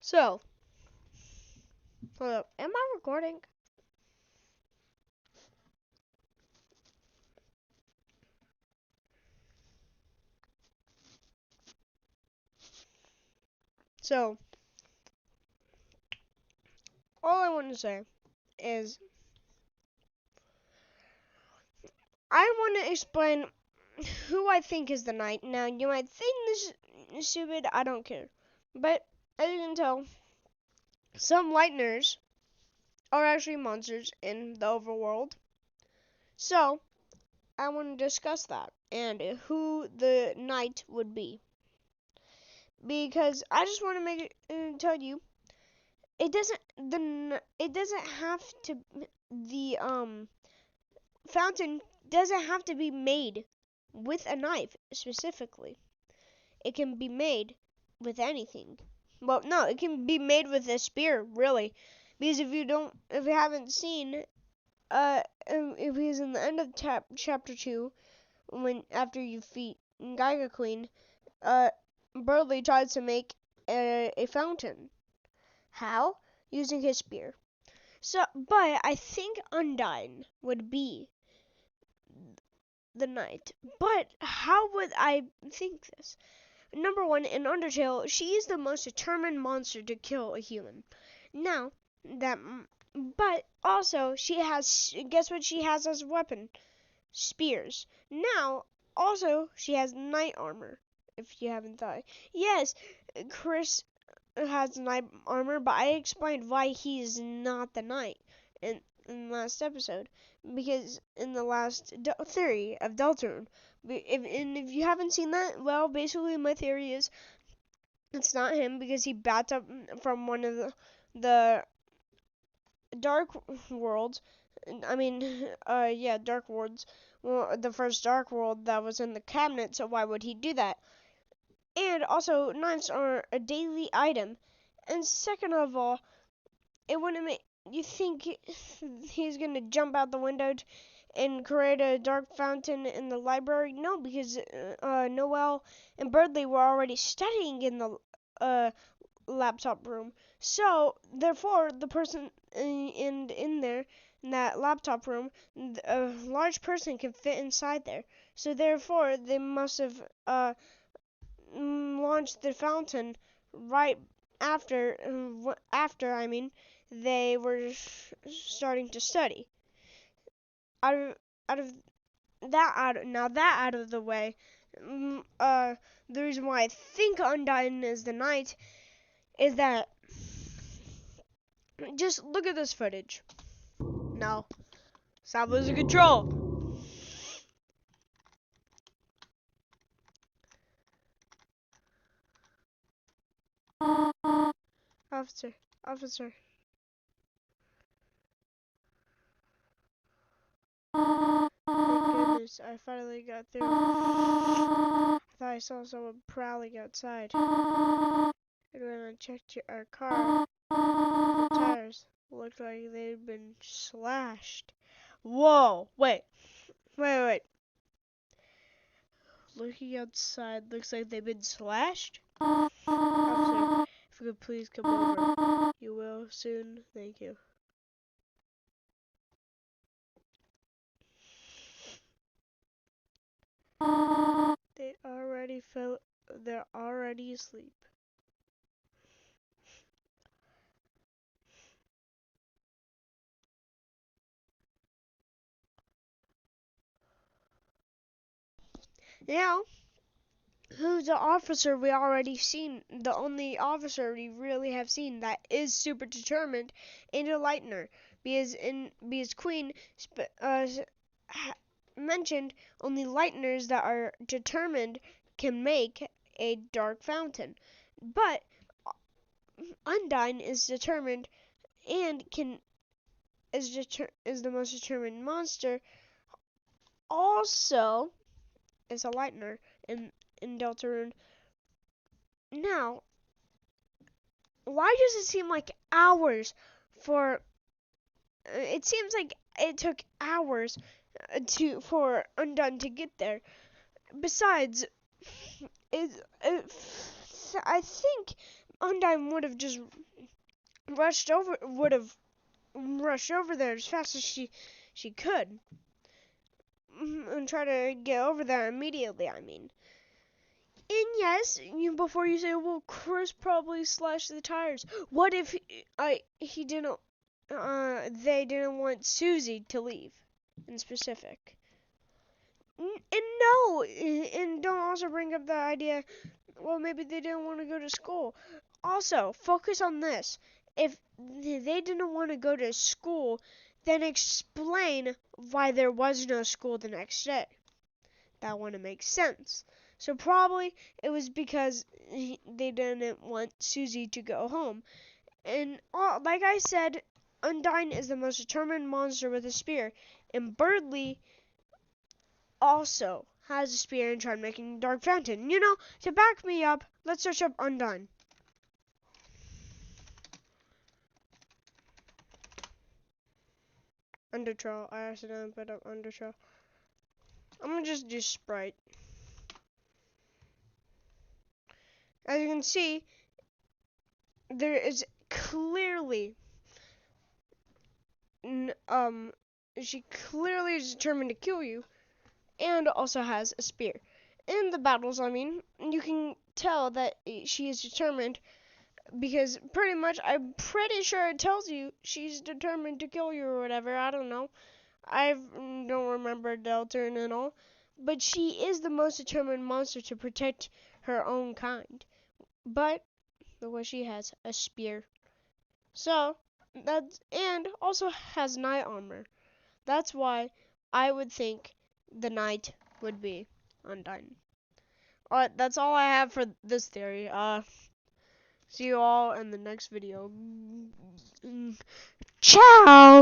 So, hold up. Am I recording? So, all I want to say is I want to explain who I think is the knight. Now, you might think this is stupid. I don't care. But, as you can tell, some lightners are actually monsters in the overworld. So, I want to discuss that and who the knight would be. Because I just want to tell you, it doesn't have to the fountain doesn't have to be made with a knife specifically. It can be made with anything. Well, no, it can be made with a spear, really. Because if you haven't seen, if he's in the end of chapter 2, after you defeat Geiga Queen, Burley tries to make a fountain. How? Using his spear. So, but I think Undyne would be the knight. But how would I think this? Number one, in Undertale, she is the most determined monster to kill a human. Now, but also, guess what she has as a weapon? Spears. Now, also, she has knight armor, if you haven't thought. Yes, Chris has knight armor, but I explained why he's not the knight in the last episode. Because in the last theory of Deltarune, if you haven't seen that, well, basically my theory is it's not him because he bats up from one of the dark worlds. I mean, yeah, dark worlds. Well, the first dark world that was in the cabinet, so why would he do that? And also, knives are a daily item. And second of all, it wouldn't make you think he's gonna jump out the window and create a dark fountain in the library. No, because Noelle and Birdley were already studying in the laptop room. So therefore, the person in there in that laptop room, a large person can fit inside there. So therefore, they must have launched the fountain right after I mean they were starting to study. Out of that out of the way, the reason why I think Undyne is the knight is that just look at this footage. No, stop losing control. Officer. Thank goodness, I finally got through. I thought I saw someone prowling outside. And when I checked our car, the tires looked like they'd been slashed. Whoa, wait. Looking outside, looks like they've been slashed? Officer, if you could please come over. You will soon, thank you. They're already asleep. Now, who's the officer we already seen? The only officer we really have seen that is super determined, Angel Lightner, because Queen mentioned only Lightners that are determined can make a dark fountain, but Undyne is determined and is the most determined monster. Also, is a Lightner in Deltarune. Now, why does it seem like hours for? It seems like it took hours for Undyne to get there. Besides, I think Undyne would have just rushed over there as fast as she could and try to get over there immediately. I mean, and yes, before you say, well, Chris probably slashed the tires. What if he didn't? They didn't want Susie to leave, in specific. And no, and don't also bring up the idea. Well, maybe they didn't want to go to school. Also, focus on this. If they didn't want to go to school, then explain why there was no school the next day. That wouldn't make sense. So probably it was because they didn't want Susie to go home. And like I said, Undyne is the most determined monster with a spear. And Birdly also has a spear and tried making Dark Fountain. To back me up, let's search up Undyne. Undertrail. I accidentally put up Undertrail. I'm gonna just do Sprite. As you can see, there is clearly she clearly is determined to kill you, and also has a spear. In the battles, I mean, you can tell that she is determined because I'm pretty sure it tells you she's determined to kill you or whatever. I don't know. I don't remember Deltarune and all, but she is the most determined monster to protect her own kind. But look what she has, a spear. So and also has knight armor. That's why I would think the knight would be Undyne. Alright, that's all I have for this theory. See you all in the next video. Ciao!